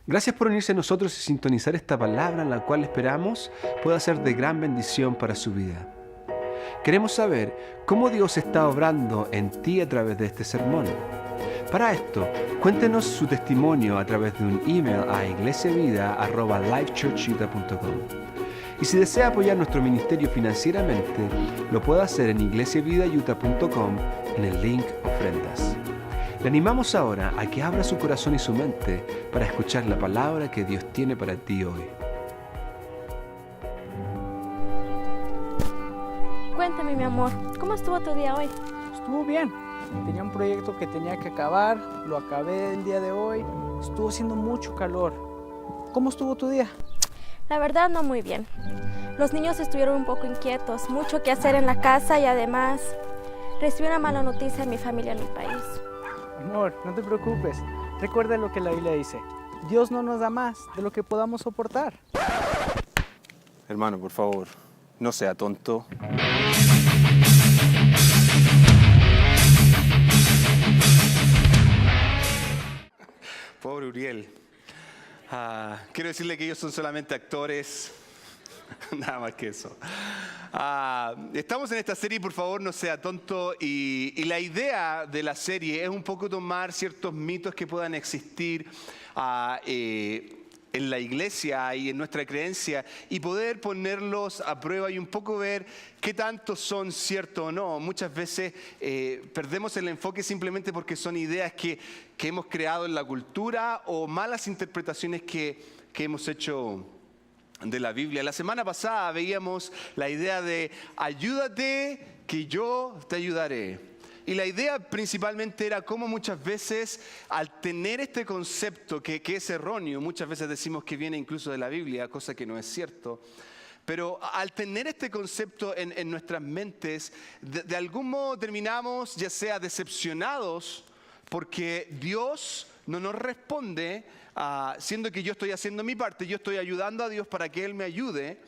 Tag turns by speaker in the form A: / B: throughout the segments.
A: Gracias por unirse a nosotros y sintonizar esta palabra en la cual esperamos pueda ser de gran bendición para su vida. Queremos saber cómo Dios está obrando en ti a través de este sermón. Para esto, cuéntenos su testimonio a través de un email a iglesiavida@lifechurchutah.com. Y si desea apoyar nuestro ministerio financieramente, lo puede hacer en iglesiavidautah.com en el link Ofrendas. Le animamos ahora a que abra su corazón y su mente para escuchar la palabra que Dios tiene para ti hoy.
B: Cuéntame, mi amor, ¿cómo estuvo tu día hoy?
C: Estuvo bien. Tenía un proyecto que tenía que acabar, lo acabé el día de hoy. Estuvo haciendo mucho calor. ¿Cómo estuvo tu día?
B: La verdad, no muy bien. Los niños estuvieron un poco inquietos, mucho que hacer en la casa y además recibí una mala noticia de mi familia en mi país.
C: Amor, no te preocupes. Recuerda lo que la Biblia dice. Dios no nos da más de lo que podamos soportar.
A: Hermano, por favor, no sea tonto. Pobre Uriel. Quiero decirle que ellos son solamente actores. Nada más que eso. Estamos en esta serie, por favor, no sea tonto. Y la idea de la serie es un poco tomar ciertos mitos que puedan existir en la iglesia y en nuestra creencia y poder ponerlos a prueba y un poco ver qué tanto son ciertos o no. Muchas veces perdemos el enfoque simplemente porque son ideas que hemos creado en la cultura o malas interpretaciones que hemos hecho de la Biblia. La semana pasada veíamos la idea de ayúdate que yo te ayudaré. Y la idea principalmente era cómo muchas veces al tener este concepto que es erróneo, muchas veces decimos que viene incluso de la Biblia, cosa que no es cierto. Pero al tener este concepto en nuestras mentes, de algún modo terminamos ya sea decepcionados porque Dios no nos responde, siendo que yo estoy haciendo mi parte, yo estoy ayudando a Dios para que Él me ayude,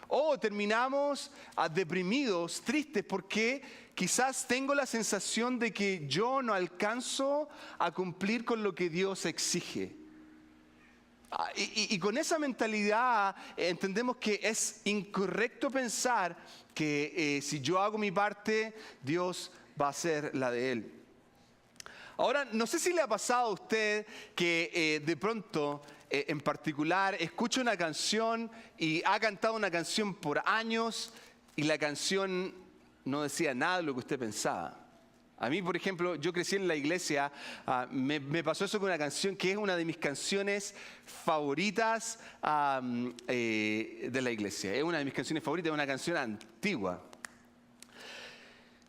A: o terminamos deprimidos, tristes, porque quizás tengo la sensación de que yo no alcanzo a cumplir con lo que Dios exige. Y con esa mentalidad entendemos que es incorrecto pensar que si yo hago mi parte, Dios va a hacer la de Él. Ahora, no sé si le ha pasado a usted que de pronto, en particular, escucha una canción y ha cantado una canción por años y la canción no decía nada de lo que usted pensaba. A mí, por ejemplo, yo crecí en la iglesia, me pasó eso con una canción que es una de mis canciones favoritas de la iglesia. Es una de mis canciones favoritas, es una canción antigua.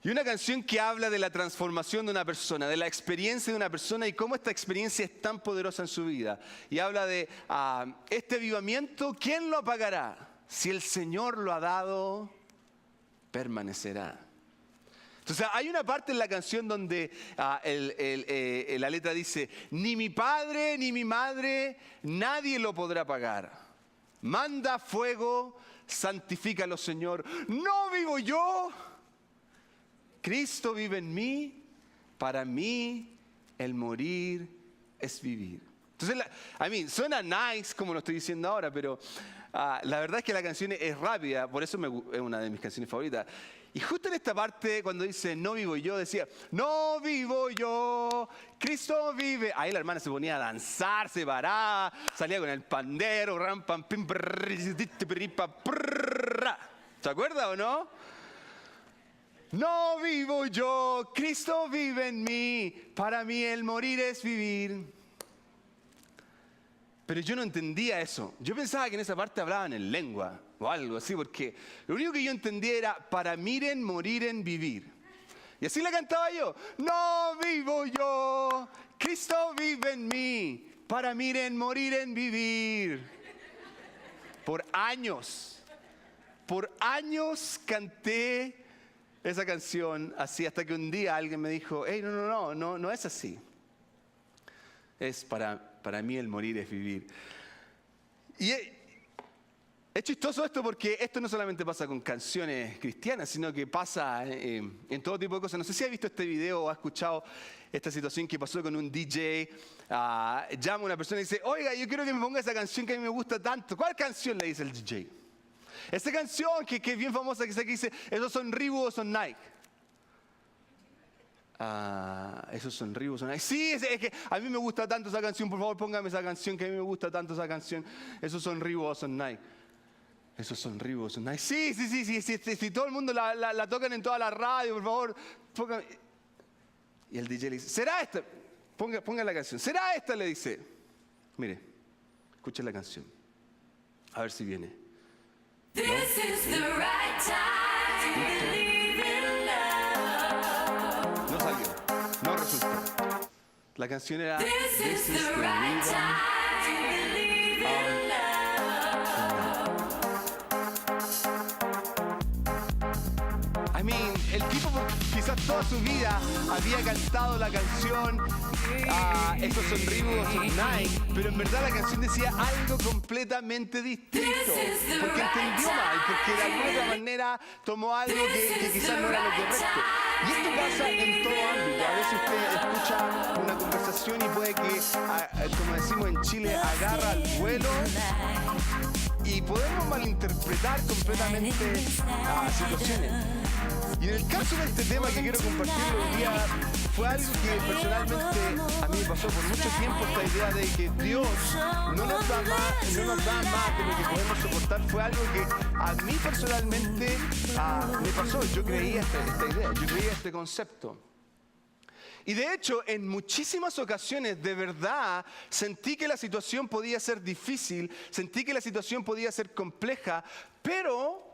A: Y una canción que habla de la transformación de una persona, de la experiencia de una persona y cómo esta experiencia es tan poderosa en su vida. Y habla de este avivamiento, ¿quién lo apagará? Si el Señor lo ha dado, permanecerá. Entonces hay una parte en la canción donde la letra dice, ni mi padre ni mi madre, nadie lo podrá apagar. Manda fuego, santifícalo, Señor. No vivo yo. Cristo vive en mí, para mí el morir es vivir. Entonces, suena nice como lo estoy diciendo ahora, pero la verdad es que la canción es rápida, por eso es una de mis canciones favoritas. Y justo en esta parte, cuando dice no vivo yo, decía, no vivo yo, Cristo vive. Ahí la hermana se ponía a danzar, se paraba, salía con el pandero, ram, pam, pim, ¿se acuerda o no? No vivo yo, Cristo vive en mí, para mí el morir es vivir. Pero yo no entendía eso. Yo pensaba que en esa parte hablaban en lengua o algo así, porque lo único que yo entendía era para miren, morir en vivir. Y así la cantaba yo. No vivo yo, Cristo vive en mí, para miren, morir en vivir. Por años canté esa canción así hasta que un día alguien me dijo, hey, no es así. Es para mí el morir es vivir. Es chistoso esto porque esto no solamente pasa con canciones cristianas, sino que pasa en todo tipo de cosas. No sé si ha visto este video o ha escuchado esta situación que pasó con un DJ. Llama a una persona y dice, oiga, yo quiero que me ponga esa canción que a mí me gusta tanto. ¿Cuál canción? Le dice el DJ. Esta canción que es bien famosa, que dice, ¿esos son Reebok o son Nike? Esos son Reebok o son Nike. Sí, es que a mí me gusta tanto esa canción. Por favor, póngame esa canción, que a mí me gusta tanto esa canción. ¿Esos son Reebok o son Nike? Esos son Reebok o son Nike. Sí, todo el mundo la tocan en toda la radio, por favor, póngame. Y el DJ le dice, ¿será esta? Ponga la canción. ¿Será esta? Le dice. Mire, escuche la canción. A ver si viene.
D: This is the right time to believe in love.
A: No salió, no resultó. La canción era
D: This is the right time to believe in love.
A: I mean, el tipo quizás toda su vida había cantado la canción estos son Reebok o son Nike, pero en verdad la canción decía algo completamente distinto, porque entendió mal, porque de alguna otra manera tomó algo que quizás no era lo correcto. Y esto pasa en todo ámbito. A veces usted escucha una conversación y puede que, como decimos en Chile, agarra al vuelo y podemos malinterpretar completamente situaciones. Y en el caso de este tema que quiero compartir hoy día, fue algo que personalmente a mí me pasó por mucho tiempo, esta idea de que Dios no nos da más de lo que podemos soportar. Fue algo que a mí personalmente me pasó. Yo creía esta idea, yo creía este concepto. Y de hecho, en muchísimas ocasiones, de verdad, sentí que la situación podía ser difícil, sentí que la situación podía ser compleja, pero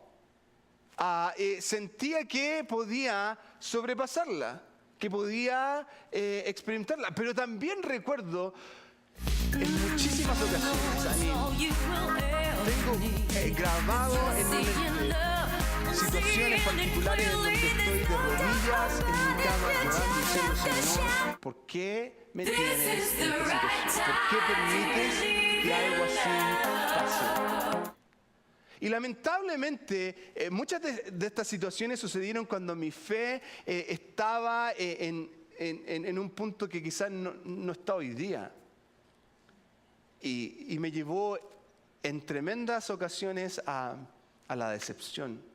A: sentía que podía sobrepasarla, que podía experimentarla. Pero también recuerdo en muchísimas ocasiones, tengo grabado en mi mente situaciones particulares en donde estoy de rodillas en mi cama llorando y diciendo, Señor, ¿por qué me tienes en esta situación? ¿Por qué permites que algo así pase? Y lamentablemente muchas de estas situaciones sucedieron cuando mi fe estaba en un punto que quizás no está hoy día. Y me llevó en tremendas ocasiones a la decepción.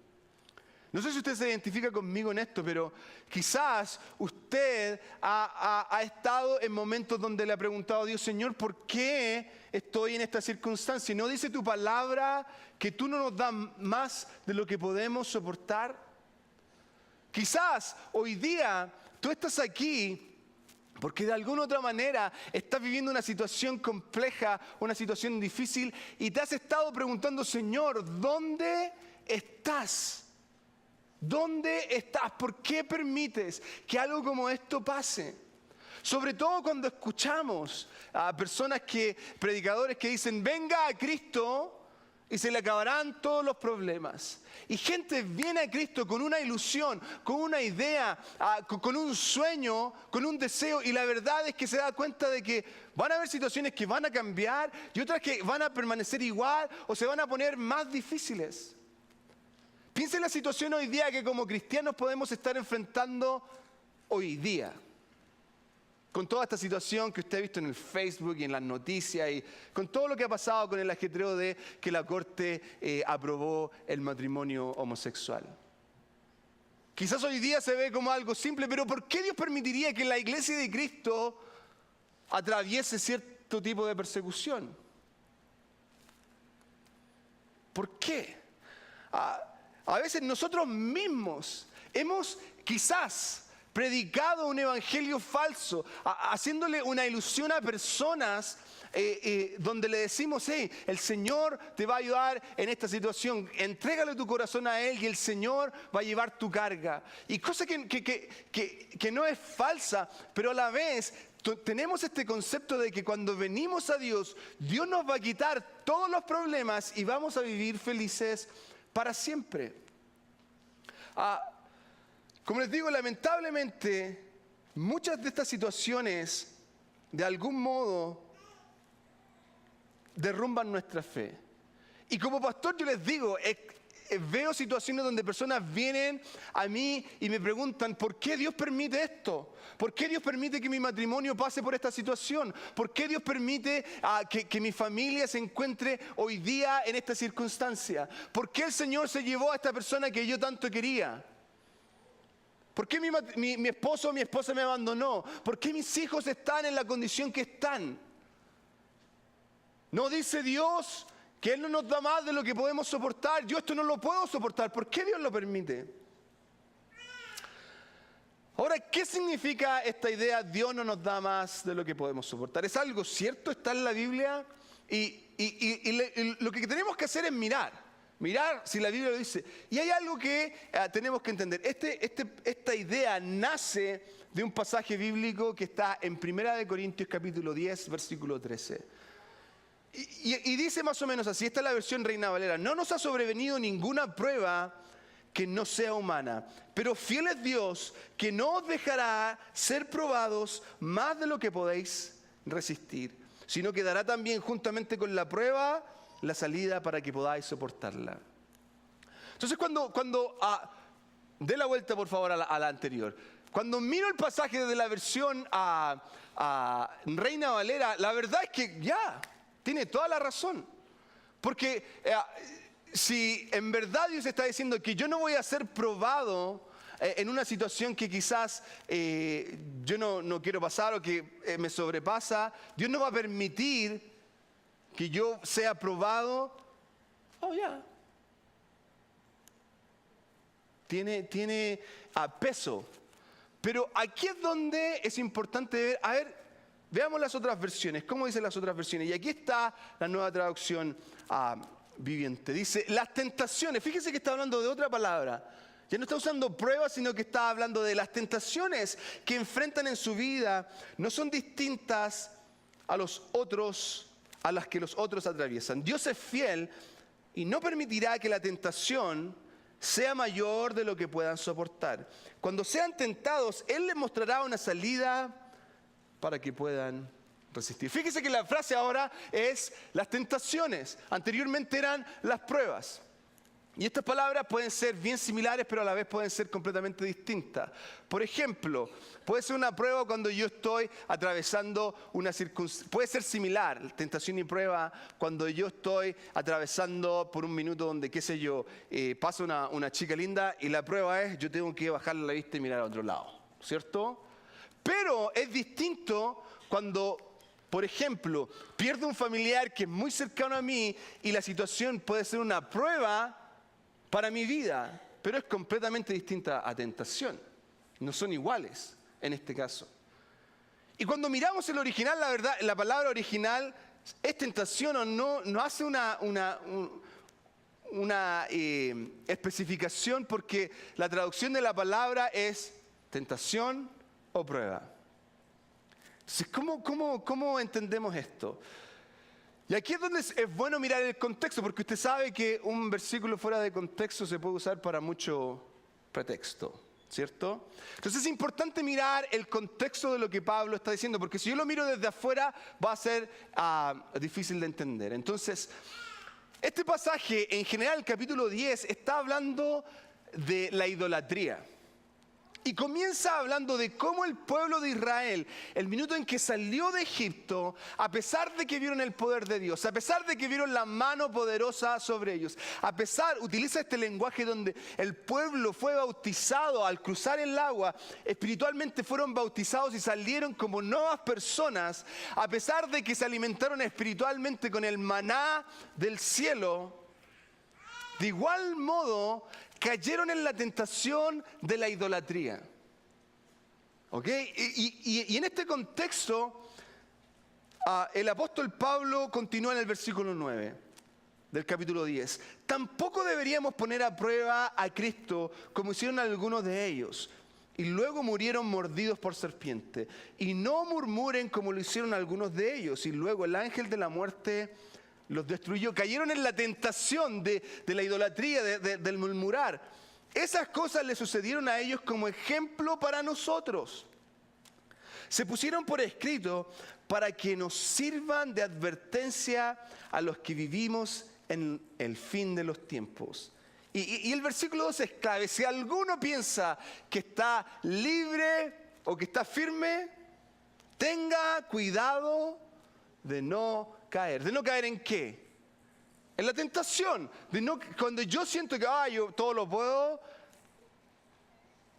A: No sé si usted se identifica conmigo en esto, pero quizás usted ha estado en momentos donde le ha preguntado a Dios, Señor, ¿por qué estoy en esta circunstancia? ¿No dice tu palabra que tú no nos das más de lo que podemos soportar? Quizás hoy día tú estás aquí porque de alguna otra manera estás viviendo una situación compleja, una situación difícil, y te has estado preguntando, Señor, ¿dónde estás? ¿Dónde estás? ¿Por qué permites que algo como esto pase? Sobre todo cuando escuchamos a personas predicadores que dicen, venga a Cristo y se le acabarán todos los problemas. Y gente viene a Cristo con una ilusión, con una idea, con un sueño, con un deseo, y la verdad es que se da cuenta de que van a haber situaciones que van a cambiar y otras que van a permanecer igual o se van a poner más difíciles. Piensa en la situación hoy día que como cristianos podemos estar enfrentando hoy día. Con toda esta situación que usted ha visto en el Facebook y en las noticias y con todo lo que ha pasado con el ajetreo de que la Corte aprobó el matrimonio homosexual. Quizás hoy día se ve como algo simple, pero ¿por qué Dios permitiría que la iglesia de Cristo atraviese cierto tipo de persecución? ¿Por qué? A veces nosotros mismos hemos quizás predicado un evangelio falso, haciéndole una ilusión a personas donde le decimos, hey, el Señor te va a ayudar en esta situación, entrégale tu corazón a Él y el Señor va a llevar tu carga. Y cosa que no es falsa, pero a la vez tenemos este concepto de que cuando venimos a Dios, Dios nos va a quitar todos los problemas y vamos a vivir felices para siempre. Como les digo, lamentablemente, muchas de estas situaciones, de algún modo, derrumban nuestra fe. Y como pastor yo les digo, veo situaciones donde personas vienen a mí y me preguntan, ¿por qué Dios permite esto? ¿Por qué Dios permite que mi matrimonio pase por esta situación? ¿Por qué Dios permite que mi familia se encuentre hoy día en esta circunstancia? ¿Por qué el Señor se llevó a esta persona que yo tanto quería? ¿Por qué mi esposo o mi esposa me abandonó? ¿Por qué mis hijos están en la condición que están? ¿No dice Dios que Él no nos da más de lo que podemos soportar? Yo esto no lo puedo soportar. ¿Por qué Dios lo permite? Ahora, ¿qué significa esta idea? Dios no nos da más de lo que podemos soportar. ¿Es algo cierto? ¿Está en la Biblia? Y lo que tenemos que hacer es mirar si la Biblia lo dice. Y hay algo que tenemos que entender. Esta idea nace de un pasaje bíblico que está en 1 Corintios capítulo 10, versículo 13. Y dice más o menos así, esta es la versión Reina Valera: no nos ha sobrevenido ninguna prueba que no sea humana, pero fiel es Dios, que no os dejará ser probados más de lo que podéis resistir, sino que dará también juntamente con la prueba la salida para que podáis soportarla. Entonces cuando dé la vuelta por favor a la anterior. Cuando miro el pasaje de la versión a Reina Valera, la verdad es que tiene toda la razón. Porque si en verdad Dios está diciendo que yo no voy a ser probado en una situación que quizás yo no quiero pasar o que me sobrepasa, Dios no va a permitir que yo sea probado. Tiene peso. Pero aquí es donde es importante ver, veamos las otras versiones. ¿Cómo dicen las otras versiones? Y aquí está la Nueva Traducción Viviente. Dice, las tentaciones. Fíjense que está hablando de otra palabra. Ya no está usando pruebas, sino que está hablando de las tentaciones que enfrentan en su vida. No son distintas a las que los otros atraviesan. Dios es fiel y no permitirá que la tentación sea mayor de lo que puedan soportar. Cuando sean tentados, Él les mostrará una salida para que puedan resistir. Fíjese que la frase ahora es las tentaciones. Anteriormente eran las pruebas. Y estas palabras pueden ser bien similares, pero a la vez pueden ser completamente distintas. Por ejemplo, puede ser una prueba cuando yo estoy atravesando una circunstancia. Puede ser similar, tentación y prueba, cuando yo estoy atravesando por un minuto donde, qué sé yo, pasa una chica linda y la prueba es, yo tengo que bajarle la vista y mirar a otro lado, ¿cierto? Pero es distinto cuando, por ejemplo, pierdo un familiar que es muy cercano a mí y la situación puede ser una prueba para mi vida, pero es completamente distinta a tentación. No son iguales en este caso. Y cuando miramos el original, la verdad, la palabra original es tentación o no hace una especificación, porque la traducción de la palabra es tentación o prueba. Entonces, ¿cómo entendemos esto? Y aquí es donde es bueno mirar el contexto, porque usted sabe que un versículo fuera de contexto se puede usar para mucho pretexto, ¿cierto? Entonces es importante mirar el contexto de lo que Pablo está diciendo, porque si yo lo miro desde afuera va a ser difícil de entender. Entonces, este pasaje en general, el capítulo 10, está hablando de la idolatría. Y comienza hablando de cómo el pueblo de Israel, el minuto en que salió de Egipto, a pesar de que vieron el poder de Dios, a pesar de que vieron la mano poderosa sobre ellos, utiliza este lenguaje donde el pueblo fue bautizado al cruzar el agua, espiritualmente fueron bautizados y salieron como nuevas personas, a pesar de que se alimentaron espiritualmente con el maná del cielo. De igual modo, cayeron en la tentación de la idolatría. ¿Ok? Y en este contexto, el apóstol Pablo continúa en el versículo 9 del capítulo 10. Tampoco deberíamos poner a prueba a Cristo como hicieron algunos de ellos, y luego murieron mordidos por serpiente. Y no murmuren como lo hicieron algunos de ellos, y luego el ángel de la muerte los destruyó. Cayeron en la tentación de la idolatría, del murmurar. Esas cosas le sucedieron a ellos como ejemplo para nosotros. Se pusieron por escrito para que nos sirvan de advertencia a los que vivimos en el fin de los tiempos. Y el versículo 12 es clave. Si alguno piensa que está libre o que está firme, tenga cuidado de no caer. ¿De no caer en qué? En la tentación. Cuando yo siento que yo todo lo puedo,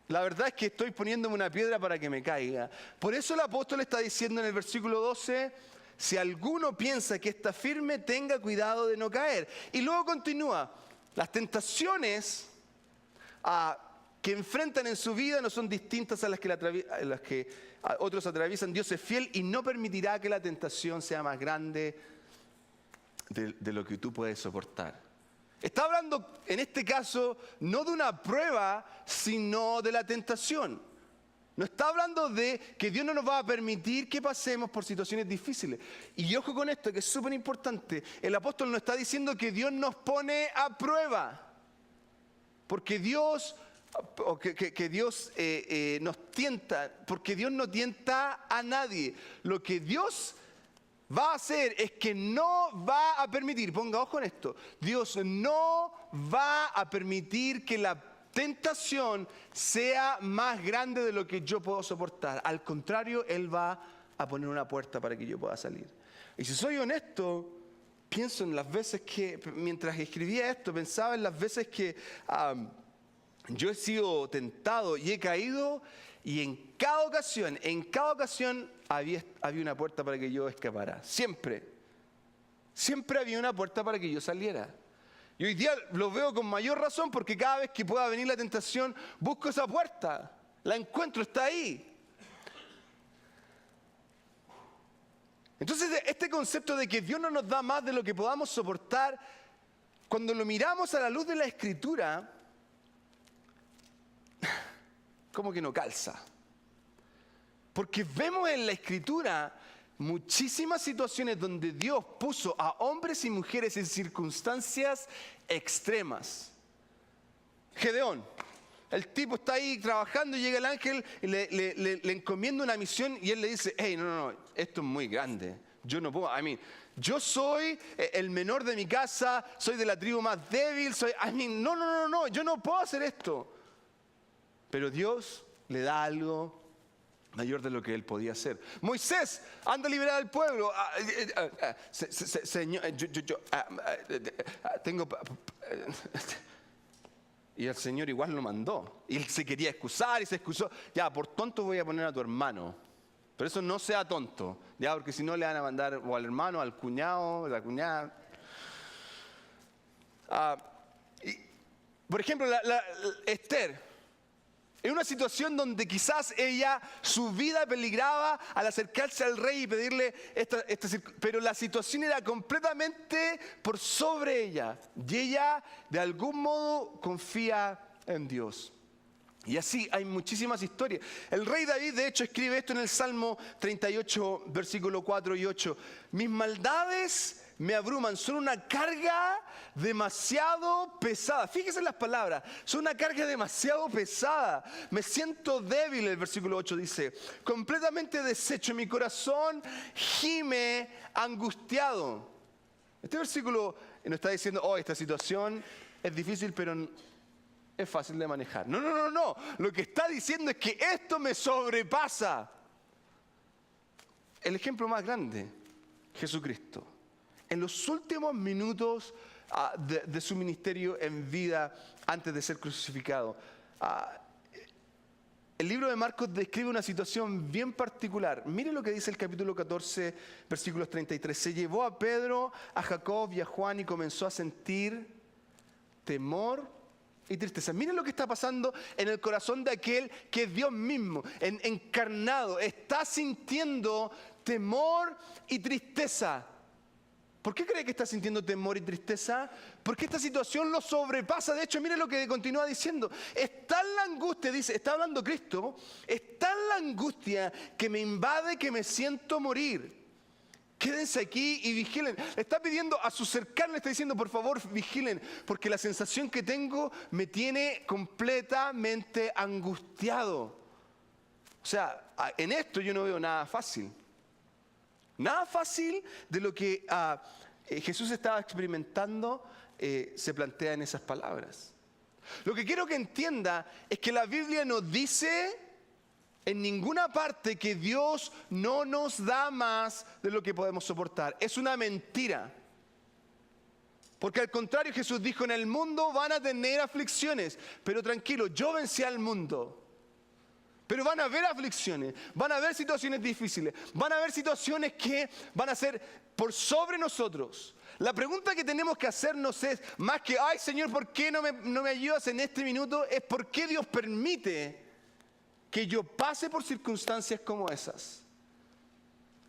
A: la verdad es que estoy poniéndome una piedra para que me caiga. Por eso el apóstol está diciendo en el versículo 12, si alguno piensa que está firme, tenga cuidado de no caer. Y luego continúa, las tentaciones que enfrentan en su vida no son distintas a las que otros atraviesan. Dios es fiel y no permitirá que la tentación sea más grande de lo que tú puedes soportar. Está hablando en este caso no de una prueba, sino de la tentación. No está hablando de que Dios no nos va a permitir que pasemos por situaciones difíciles. Y ojo con esto, que es súper importante. El apóstol no está diciendo que Dios nos pone a prueba. Porque Dios, que Dios nos tienta. Porque Dios no tienta a nadie. Lo que Dios va a hacer es que no va a permitir, ponga ojo en esto, Dios no va a permitir que la tentación sea más grande de lo que yo puedo soportar. Al contrario, Él va a poner una puerta para que yo pueda salir. Y si soy honesto, pienso en las veces que, mientras escribía esto, pensaba en las veces que yo he sido tentado y he caído, y en cada ocasión había una puerta para que yo escapara. Siempre había una puerta para que yo saliera. Y hoy día lo veo con mayor razón porque cada vez que pueda venir la tentación, busco esa puerta, la encuentro, está ahí. Entonces, este concepto de que Dios no nos da más de lo que podamos soportar, cuando lo miramos a la luz de la Escritura, como que no calza. Porque vemos en la Escritura muchísimas situaciones donde Dios puso a hombres y mujeres en circunstancias extremas. Gedeón, el tipo está ahí trabajando y llega el ángel y le encomienda una misión y él le dice, hey, no, esto es muy grande, yo no puedo, yo soy el menor de mi casa, soy de la tribu más débil, no, yo no puedo hacer esto. Pero Dios le da algo mayor de lo que él podía hacer. Moisés, anda a liberar al pueblo. Señor, tengo... Y el Señor igual lo mandó. Y él se quería excusar y se excusó. Ya, por tonto voy a poner a tu hermano. Pero eso no sea tonto. Ya, porque si no le van a mandar o al hermano, al cuñado, a la cuñada. Por ejemplo, Esther. En una situación donde quizás su vida peligraba al acercarse al rey y pedirle pero la situación era completamente por sobre ella. Y ella de algún modo confía en Dios. Y así hay muchísimas historias. El rey David de hecho escribe esto en el Salmo 38, versículo 4 y 8. Mis maldades me abruman, son una carga demasiado pesada. Fíjense en las palabras, son una carga demasiado pesada. Me siento débil, el versículo 8 dice, completamente deshecho, mi corazón gime angustiado. Este versículo nos está diciendo, esta situación es difícil, pero es fácil de manejar. No. Lo que está diciendo es que esto me sobrepasa. El ejemplo más grande, Jesucristo. En los últimos minutos de su ministerio en vida, antes de ser crucificado, el libro de Marcos describe una situación bien particular. Mire lo que dice el capítulo 14, versículos 33. Se llevó a Pedro, a Jacob y a Juan y comenzó a sentir temor y tristeza. Miren lo que está pasando en el corazón de aquel que es Dios mismo, encarnado. Está sintiendo temor y tristeza. ¿Por qué cree que está sintiendo temor y tristeza? Porque esta situación lo sobrepasa. De hecho, mire lo que continúa diciendo. Está en la angustia, dice, está hablando Cristo, está en la angustia que me invade, que me siento morir. Quédense aquí y vigilen. Le está pidiendo a sus cercanos, le está diciendo, por favor, vigilen, porque la sensación que tengo me tiene completamente angustiado. O sea, en esto yo no veo nada fácil. Nada fácil de lo que Jesús estaba experimentando se plantea en esas palabras. Lo que quiero que entienda es que la Biblia nos dice en ninguna parte que Dios no nos da más de lo que podemos soportar. Es una mentira. Porque al contrario, Jesús dijo, en el mundo van a tener aflicciones, pero tranquilo, yo vencí al mundo. Pero van a haber aflicciones, van a haber situaciones difíciles, van a haber situaciones que van a ser por sobre nosotros. La pregunta que tenemos que hacernos es, más que, ay Señor, ¿por qué no me ayudas en este minuto? Es ¿por qué Dios permite que yo pase por circunstancias como esas?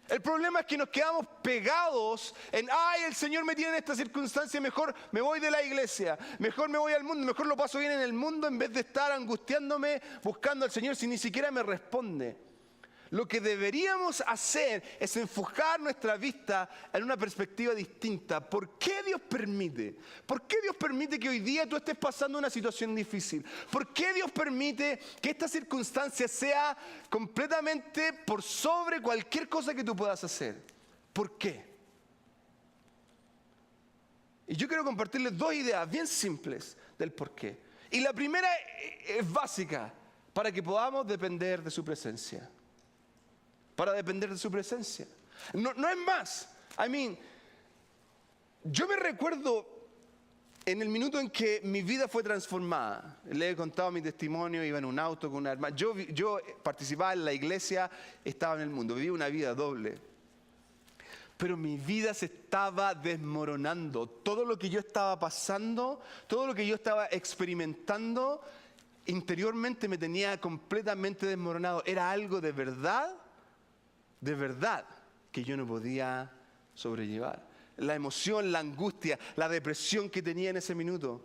A: El problema es que nos quedamos pegados en, ay, el Señor me tiene en esta circunstancia, mejor me voy de la iglesia, mejor me voy al mundo, mejor lo paso bien en el mundo en vez de estar angustiándome buscando al Señor si ni siquiera me responde. Lo que deberíamos hacer es enfocar nuestra vista en una perspectiva distinta. ¿Por qué Dios permite? ¿Por qué Dios permite que hoy día tú estés pasando una situación difícil? ¿Por qué Dios permite que esta circunstancia sea completamente por sobre cualquier cosa que tú puedas hacer? ¿Por qué? Y yo quiero compartirles dos ideas bien simples del por qué. Y la primera es básica, para que podamos depender de su presencia. Para depender de su presencia. No es más. Yo me recuerdo en el minuto en que mi vida fue transformada. Le he contado mi testimonio, iba en un auto con una hermana. Yo participaba en la iglesia, estaba en el mundo, vivía una vida doble. Pero mi vida se estaba desmoronando. Todo lo que yo estaba pasando, todo lo que yo estaba experimentando, interiormente me tenía completamente desmoronado. Era algo de verdad, que yo no podía sobrellevar. La emoción, la angustia, la depresión que tenía en ese minuto.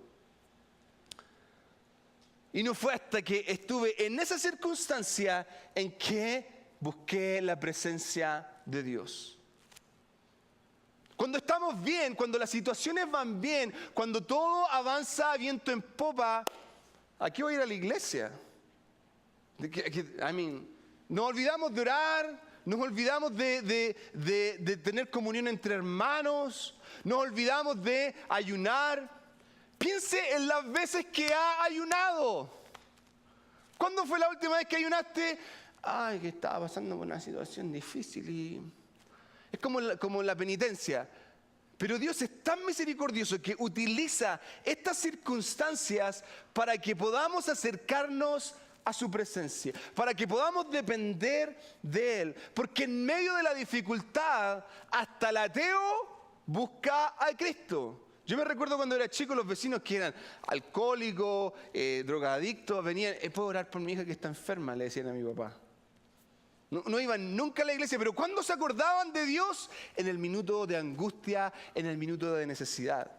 A: Y no fue hasta que estuve en esa circunstancia en que busqué la presencia de Dios. Cuando estamos bien, cuando las situaciones van bien, cuando todo avanza a viento en popa, ¿a qué voy a ir a la iglesia? Nos olvidamos de orar. Nos olvidamos de tener comunión entre hermanos. Nos olvidamos de ayunar. Piense en las veces que ha ayunado. ¿Cuándo fue la última vez que ayunaste? Ay, que estaba pasando por una situación difícil. Y es como la penitencia. Pero Dios es tan misericordioso que utiliza estas circunstancias para que podamos acercarnos a su presencia, para que podamos depender de Él. Porque en medio de la dificultad, hasta el ateo busca a Cristo. Yo me recuerdo cuando era chico, los vecinos que eran alcohólicos, drogadictos, venían, ¿puedo orar por mi hija que está enferma?, le decían a mi papá. No iban nunca a la iglesia, pero ¿cuándo se acordaban de Dios? En el minuto de angustia, en el minuto de necesidad.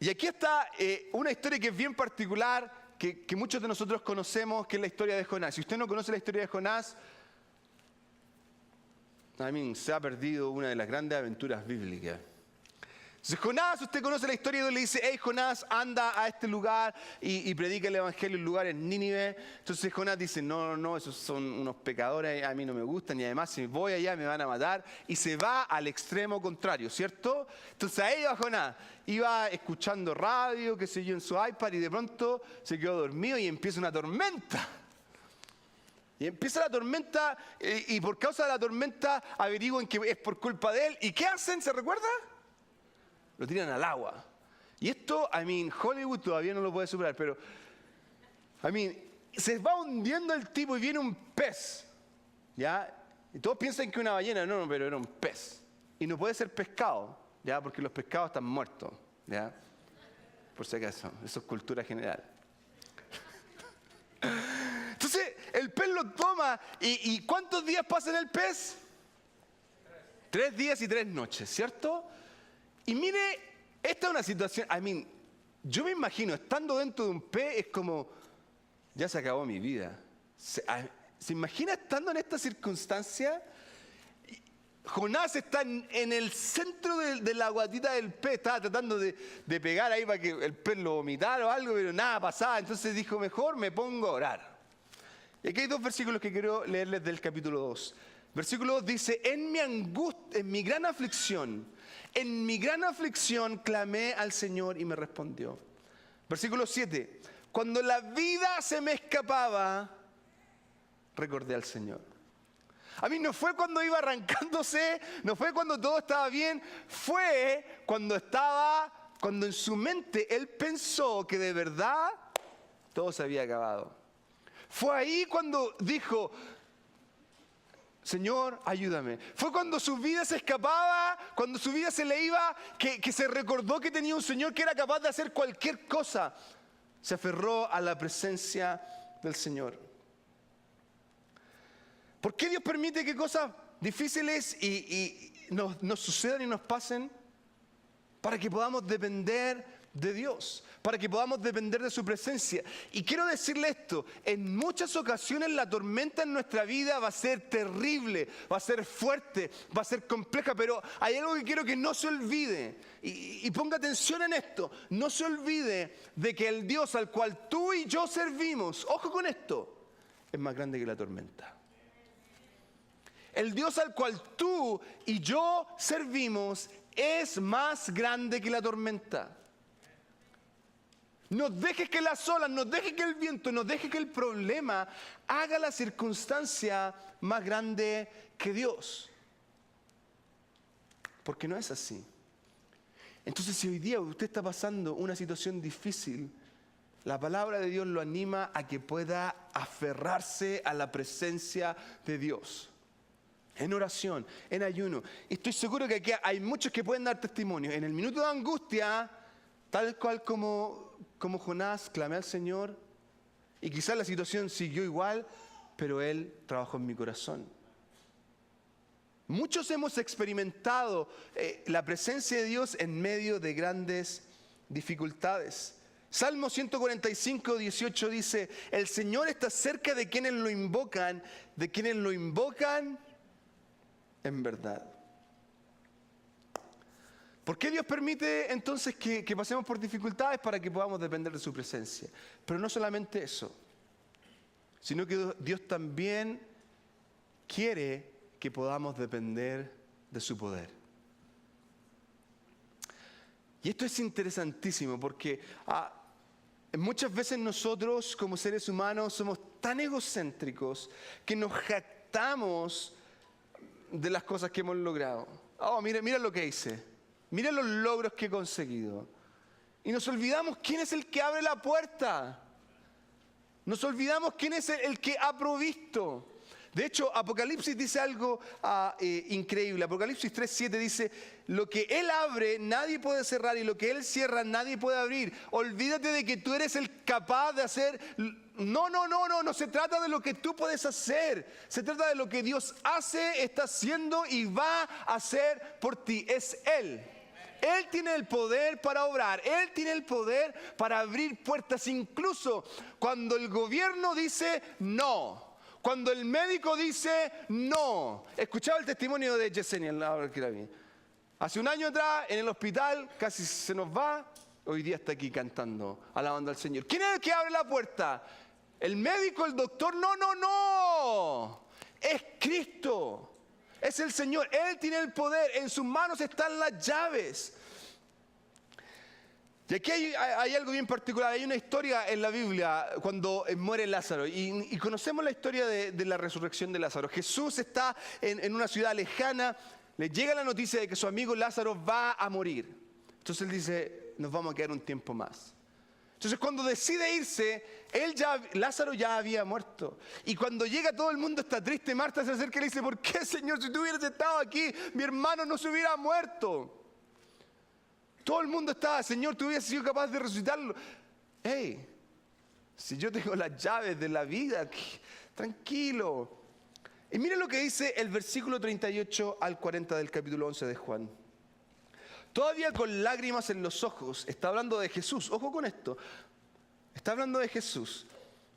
A: Y aquí está una historia que es bien particular, que muchos de nosotros conocemos, que es la historia de Jonás. Si usted no conoce la historia de Jonás, se ha perdido una de las grandes aventuras bíblicas. Entonces Jonás, usted conoce la historia y Dios le dice, hey Jonás, anda a este lugar y predica el evangelio en lugar en Nínive. Entonces Jonás dice, no, esos son unos pecadores, a mí no me gustan y además si voy allá me van a matar. Y se va al extremo contrario, ¿cierto? Entonces ahí va Jonás, iba escuchando radio, qué sé yo, en su iPad y de pronto se quedó dormido y empieza una tormenta. Y empieza la tormenta y por causa de la tormenta averiguan que es por culpa de él. ¿Y qué hacen? ¿Se recuerda? Lo tiran al agua. Y esto, Hollywood todavía no lo puede superar, pero, se va hundiendo el tipo y viene un pez, ¿ya? Y todos piensan que una ballena, no, pero era un pez. Y no puede ser pescado, ¿ya? Porque los pescados están muertos, ¿ya? Por si acaso, eso es cultura general. Entonces, el pez lo toma, ¿y cuántos días pasa en el pez? 3 días y 3 noches, ¿cierto? Y mire, esta es una situación, yo me imagino, estando dentro de un pez, es como, ya se acabó mi vida. ¿Se imagina estando en esta circunstancia? Jonás está en el centro de la guatita del pez, estaba tratando de pegar ahí para que el pez lo vomitara o algo, pero nada pasaba. Entonces dijo, mejor me pongo a orar. Y aquí hay 2 versículos que quiero leerles del capítulo 2. Versículo 2 dice, en mi gran aflicción clamé al Señor y me respondió. Versículo 7, cuando la vida se me escapaba, recordé al Señor. A mí no fue cuando iba arrancándose, no fue cuando todo estaba bien, fue cuando en su mente él pensó que de verdad todo se había acabado. Fue ahí cuando dijo, Señor, ayúdame. Fue cuando su vida se escapaba, cuando su vida se le iba, que se recordó que tenía un Señor que era capaz de hacer cualquier cosa. Se aferró a la presencia del Señor. ¿Por qué Dios permite que cosas difíciles nos sucedan y nos pasen? Para que podamos depender de Dios, para que podamos depender de su presencia. Y quiero decirle esto, en muchas ocasiones la tormenta en nuestra vida va a ser terrible, va a ser fuerte, va a ser compleja, pero hay algo que quiero que no se olvide, y ponga atención en esto, no se olvide de que el Dios al cual tú y yo servimos, ojo con esto, es más grande que la tormenta. El Dios al cual tú y yo servimos es más grande que la tormenta. No dejes que las olas, no dejes que el viento, no dejes que el problema haga la circunstancia más grande que Dios. Porque no es así. Entonces, si hoy día usted está pasando una situación difícil, la palabra de Dios lo anima a que pueda aferrarse a la presencia de Dios. En oración, en ayuno. Y estoy seguro que aquí hay muchos que pueden dar testimonio. En el minuto de angustia, tal cual como Jonás, clamé al Señor. Y quizás la situación siguió igual, pero Él trabajó en mi corazón. Muchos hemos experimentado la presencia de Dios en medio de grandes dificultades. Salmo 145, 18 dice, el Señor está cerca de quienes lo invocan en verdad. ¿Por qué Dios permite entonces que pasemos por dificultades? Para que podamos depender de su presencia. Pero no solamente eso, sino que Dios también quiere que podamos depender de su poder. Y esto es interesantísimo porque muchas veces nosotros como seres humanos somos tan egocéntricos que nos jactamos de las cosas que hemos logrado. Oh, mira lo que hice. Mira los logros que he conseguido. Y nos olvidamos quién es el que abre la puerta. Nos olvidamos quién es el que ha provisto. De hecho, Apocalipsis dice algo increíble. Apocalipsis 3:7 dice, lo que Él abre nadie puede cerrar y lo que Él cierra nadie puede abrir. Olvídate de que tú eres el capaz de hacer. No se trata de lo que tú puedes hacer. Se trata de lo que Dios hace, está haciendo y va a hacer por ti. Es Él. Él tiene el poder para obrar. Él tiene el poder para abrir puertas. Incluso cuando el gobierno dice no. Cuando el médico dice no. Escuchaba el testimonio de Yesenia. Hace un año atrás en el hospital casi se nos va. Hoy día está aquí cantando, alabando al Señor. ¿Quién es el que abre la puerta? ¿El médico, el doctor? No. Es Cristo. Es el Señor. Él tiene el poder. En sus manos están las llaves. Y aquí hay algo bien particular. Hay una historia en la Biblia cuando muere Lázaro. Y conocemos la historia de la resurrección de Lázaro. Jesús está en una ciudad lejana. Le llega la noticia de que su amigo Lázaro va a morir. Entonces él dice, nos vamos a quedar un tiempo más. Entonces cuando decide irse, Lázaro ya había muerto. Y cuando llega todo el mundo está triste. Marta se acerca y le dice, ¿por qué, Señor? Si tú hubieras estado aquí, mi hermano no se hubiera muerto. Todo el mundo estaba, Señor, tú hubieras sido capaz de resucitarlo. Hey, si yo tengo las llaves de la vida, tranquilo. Y mire lo que dice el versículo 38 al 40 del capítulo 11 de Juan. Todavía con lágrimas en los ojos, está hablando de Jesús, ojo con esto, está hablando de Jesús.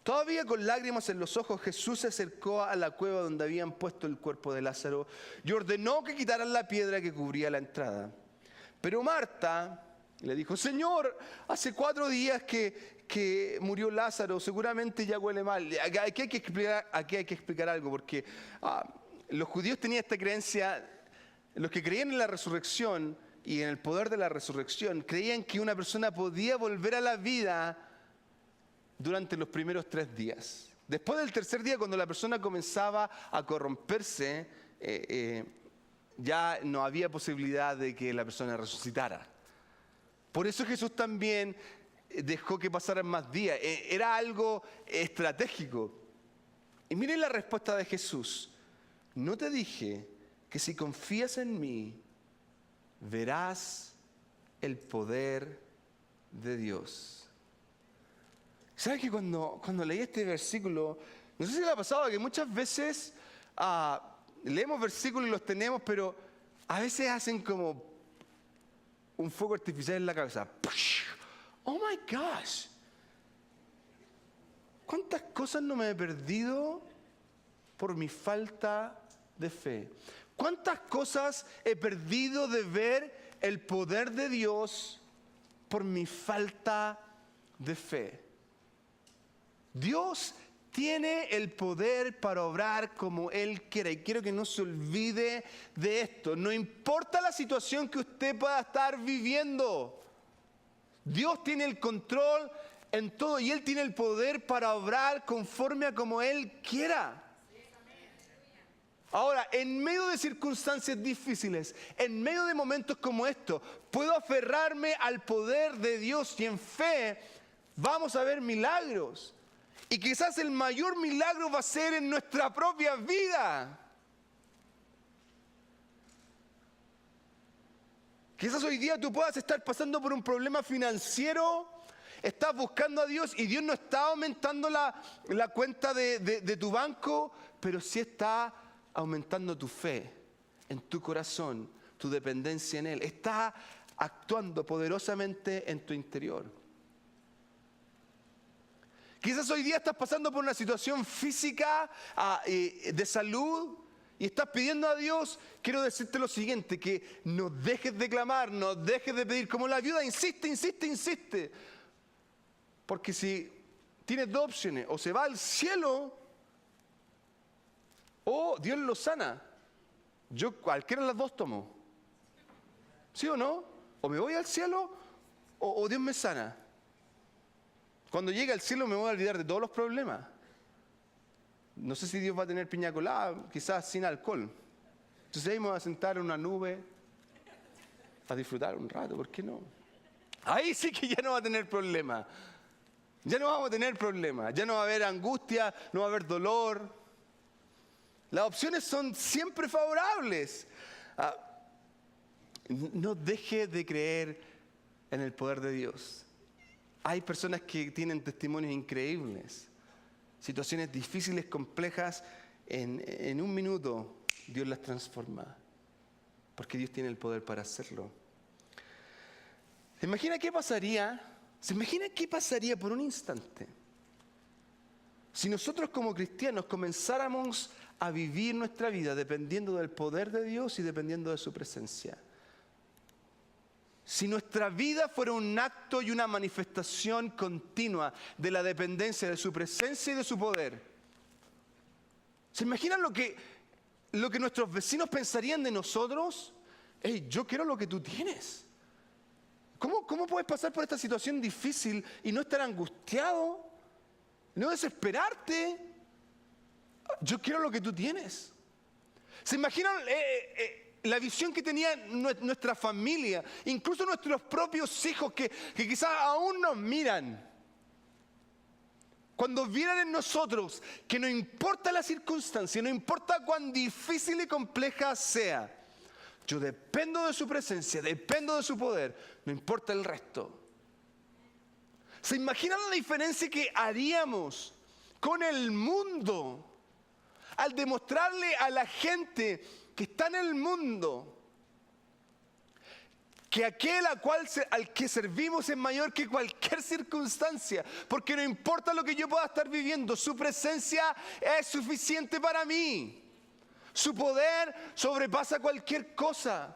A: Todavía con lágrimas en los ojos, Jesús se acercó a la cueva donde habían puesto el cuerpo de Lázaro y ordenó que quitaran la piedra que cubría la entrada. Pero Marta le dijo, Señor, hace 4 días que murió Lázaro, seguramente ya huele mal. Aquí hay que explicar algo, porque los judíos tenían esta creencia, los que creían en la resurrección y en el poder de la resurrección, creían que una persona podía volver a la vida durante los primeros 3 días. Después del tercer día, cuando la persona comenzaba a corromperse, ya no había posibilidad de que la persona resucitara. Por eso Jesús también dejó que pasaran más días. Era algo estratégico. Y miren la respuesta de Jesús. No te dije que si confías en mí, verás el poder de Dios. ¿Sabes que cuando leí este versículo, no sé si le ha pasado que muchas veces leemos versículos y los tenemos, pero a veces hacen como un fuego artificial en la cabeza? Oh my gosh. ¿Cuántas cosas no me he perdido por mi falta de fe? ¿Cuántas cosas he perdido de ver el poder de Dios por mi falta de fe? Dios tiene el poder para obrar como Él quiera. Y quiero que no se olvide de esto. No importa la situación que usted pueda estar viviendo. Dios tiene el control en todo y Él tiene el poder para obrar conforme a como Él quiera. Ahora, en medio de circunstancias difíciles, en medio de momentos como estos, puedo aferrarme al poder de Dios y en fe vamos a ver milagros. Y quizás el mayor milagro va a ser en nuestra propia vida. Quizás hoy día tú puedas estar pasando por un problema financiero, estás buscando a Dios y Dios no está aumentando la cuenta de tu banco, pero sí está aumentando tu fe en tu corazón, tu dependencia en Él. Está actuando poderosamente en tu interior. Quizás hoy día estás pasando por una situación física de salud y estás pidiendo a Dios. Quiero decirte lo siguiente, que no dejes de clamar, no dejes de pedir. Como la viuda insiste, insiste, insiste. Porque si tienes 2 opciones, o se va al cielo o Dios lo sana. Yo cualquiera de las 2 tomo. ¿Sí o no? O me voy al cielo o Dios me sana. Cuando llegue al cielo me voy a olvidar de todos los problemas. No sé si Dios va a tener piña colada, quizás sin alcohol. Entonces ahí me voy a sentar en una nube a disfrutar un rato, ¿por qué no? Ahí sí que ya no va a tener problema. Ya no vamos a tener problema. Ya no va a haber angustia, no va a haber dolor. Las opciones son siempre favorables. No deje de creer en el poder de Dios. Hay personas que tienen testimonios increíbles, situaciones difíciles, complejas, en un minuto Dios las transforma, porque Dios tiene el poder para hacerlo. ¿Se imagina qué pasaría por un instante si nosotros como cristianos comenzáramos a vivir nuestra vida dependiendo del poder de Dios y dependiendo de su presencia? Si nuestra vida fuera un acto y una manifestación continua de la dependencia de su presencia y de su poder. ¿Se imaginan lo que nuestros vecinos pensarían de nosotros? Hey, yo quiero lo que tú tienes. ¿Cómo puedes pasar por esta situación difícil y no estar angustiado? No desesperarte. Yo quiero lo que tú tienes. ¿Se imaginan la visión que tenía nuestra familia, incluso nuestros propios hijos que quizás aún nos miran? Cuando vieran en nosotros que no importa la circunstancia, no importa cuán difícil y compleja sea, yo dependo de su presencia, dependo de su poder, no importa el resto. ¿Se imaginan la diferencia que haríamos con el mundo al demostrarle a la gente que está en el mundo que aquel al que servimos es mayor que cualquier circunstancia? Porque no importa lo que yo pueda estar viviendo, su presencia es suficiente para mí. Su poder sobrepasa cualquier cosa.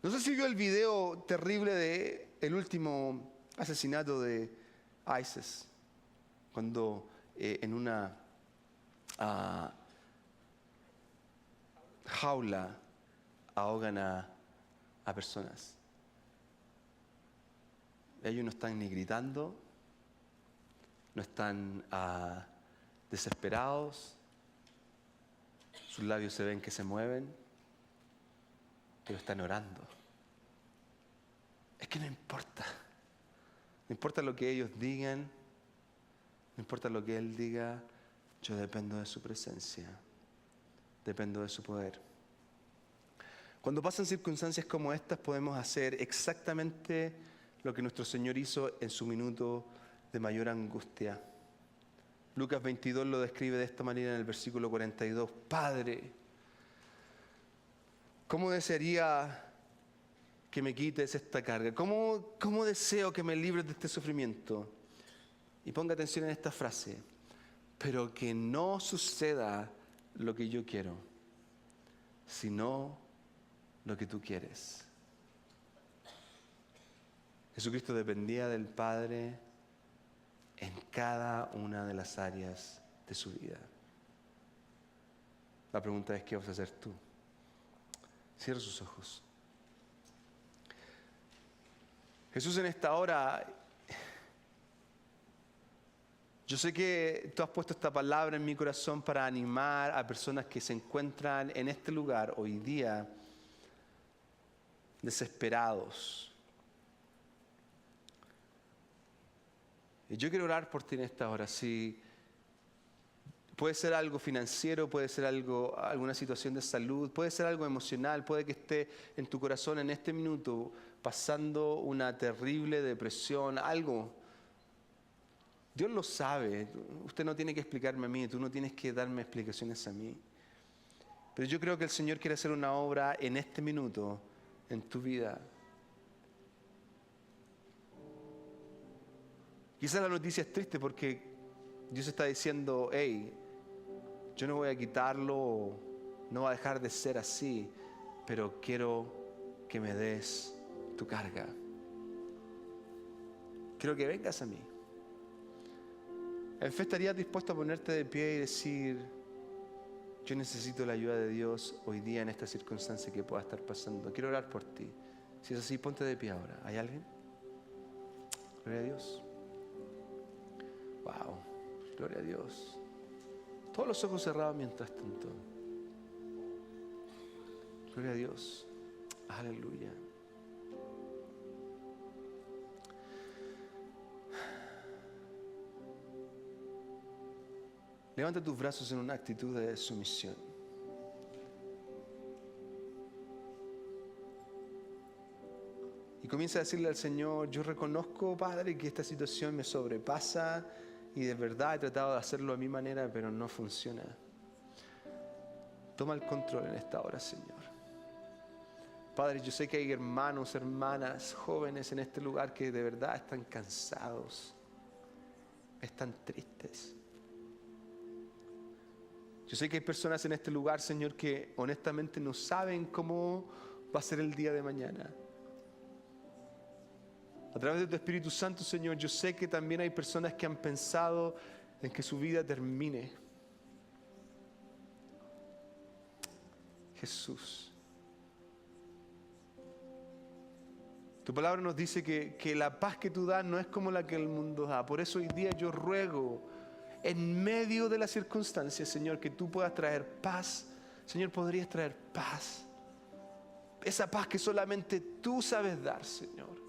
A: No sé si vio el video terrible de el último asesinato de ISIS, cuando en una jaula ahogan a personas. Ellos no están ni gritando, no están desesperados, sus labios se ven que se mueven, pero están orando. Es que no importa lo que ellos digan, no importa lo que Él diga, yo dependo de su presencia, dependo de su poder. Cuando pasan circunstancias como estas, podemos hacer exactamente lo que nuestro Señor hizo en su minuto de mayor angustia. Lucas 22 lo describe de esta manera en el versículo 42. Padre, ¿cómo desearía que me quites esta carga? ¿Cómo deseo que me libres de este sufrimiento? Y ponga atención en esta frase. Pero que no suceda lo que yo quiero, sino lo que tú quieres. Jesucristo dependía del Padre en cada una de las áreas de su vida. La pregunta es, ¿qué vas a hacer tú? Cierra sus ojos. Jesús, en esta hora, yo sé que tú has puesto esta palabra en mi corazón para animar a personas que se encuentran en este lugar hoy día desesperados. Y yo quiero orar por ti en esta hora. Si puede ser algo financiero, puede ser alguna situación de salud, puede ser algo emocional, puede que esté en tu corazón en este minuto pasando una terrible depresión, algo. Dios lo sabe. Usted no tiene que explicarme a mí, tú no tienes que darme explicaciones a mí. Pero yo creo que el Señor quiere hacer una obra en este minuto en tu vida. Quizás la noticia es triste porque Dios está diciendo, hey, yo no voy a quitarlo, no va a dejar de ser así, pero quiero que me des tu carga. Quiero que vengas a mí. En fe, ¿estarías dispuesto a ponerte de pie y decir, yo necesito la ayuda de Dios hoy día en esta circunstancia que pueda estar pasando? Quiero orar por ti. Si es así, ponte de pie ahora. ¿Hay alguien? Gloria a Dios. Wow, gloria a Dios. Todos los ojos cerrados mientras tanto. Gloria a Dios. Aleluya. Levanta tus brazos en una actitud de sumisión. Y comienza a decirle al Señor, yo reconozco, Padre, que esta situación me sobrepasa y de verdad he tratado de hacerlo a mi manera, pero no funciona. Toma el control en esta hora, Señor. Padre, yo sé que hay hermanos, hermanas, jóvenes en este lugar que de verdad están cansados, están tristes. Yo sé que hay personas en este lugar, Señor, que honestamente no saben cómo va a ser el día de mañana. A través de tu Espíritu Santo, Señor, yo sé que también hay personas que han pensado en que su vida termine. Jesús. Tu palabra nos dice que la paz que tú das no es como la que el mundo da. Por eso hoy día yo ruego, en medio de las circunstancias, Señor, que tú puedas traer paz. Señor, podrías traer paz. Esa paz que solamente tú sabes dar, Señor.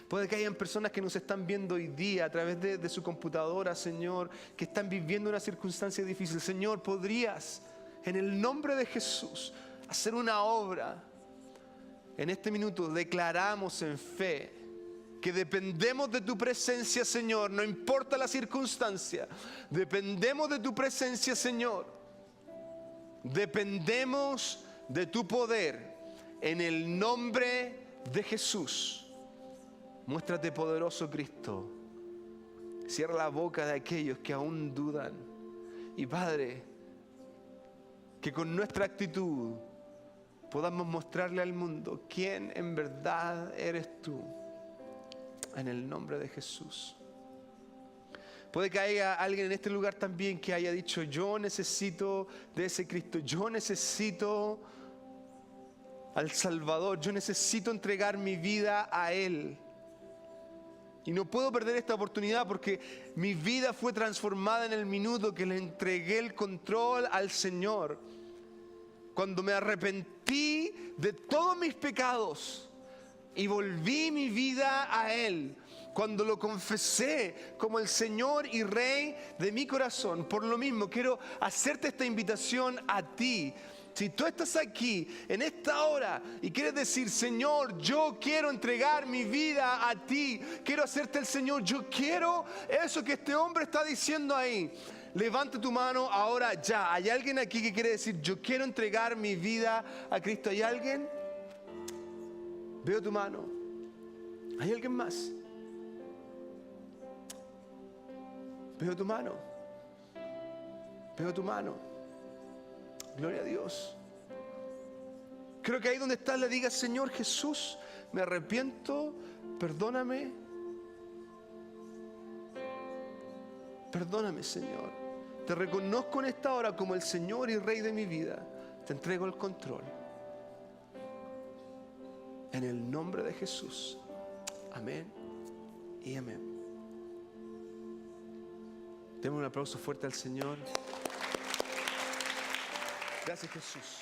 A: Puede que hayan personas que nos están viendo hoy día a través de su computadora, Señor, que están viviendo una circunstancia difícil. Señor, podrías, en el nombre de Jesús, hacer una obra. En este minuto declaramos en fe que dependemos de tu presencia, Señor, no importa la circunstancia. Dependemos de tu presencia, Señor. Dependemos de tu poder. En el nombre de Jesús. Muéstrate poderoso, Cristo. Cierra la boca de aquellos que aún dudan. Y Padre, que con nuestra actitud podamos mostrarle al mundo quién en verdad eres tú. En el nombre de Jesús. Puede que haya alguien en este lugar también que haya dicho, yo necesito de ese Cristo, yo necesito al Salvador, yo necesito entregar mi vida a Él. Y no puedo perder esta oportunidad porque mi vida fue transformada en el minuto que le entregué el control al Señor. Cuando me arrepentí de todos mis pecados y volví mi vida a Él. Cuando lo confesé como el Señor y Rey de mi corazón. Por lo mismo, quiero hacerte esta invitación a ti. Si tú estás aquí en esta hora y quieres decir, Señor, yo quiero entregar mi vida a ti, quiero hacerte el Señor, yo quiero eso que este hombre está diciendo ahí. Levanta tu mano ahora ya. ¿Hay alguien aquí que quiere decir, yo quiero entregar mi vida a Cristo? ¿Hay alguien? Veo tu mano. ¿Hay alguien más? Veo tu mano. Veo tu mano. Gloria a Dios. Creo que ahí donde estás le digas, Señor Jesús, me arrepiento, perdóname. Perdóname, Señor. Te reconozco en esta hora como el Señor y Rey de mi vida. Te entrego el control. En el nombre de Jesús. Amén y amén. Demos un aplauso fuerte al Señor. Gracias, Jesús.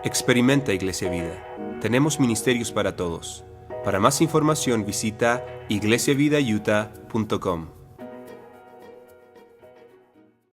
E: Experimenta Iglesia Vida. Tenemos ministerios para todos. Para más información visita iglesiavidautah.com.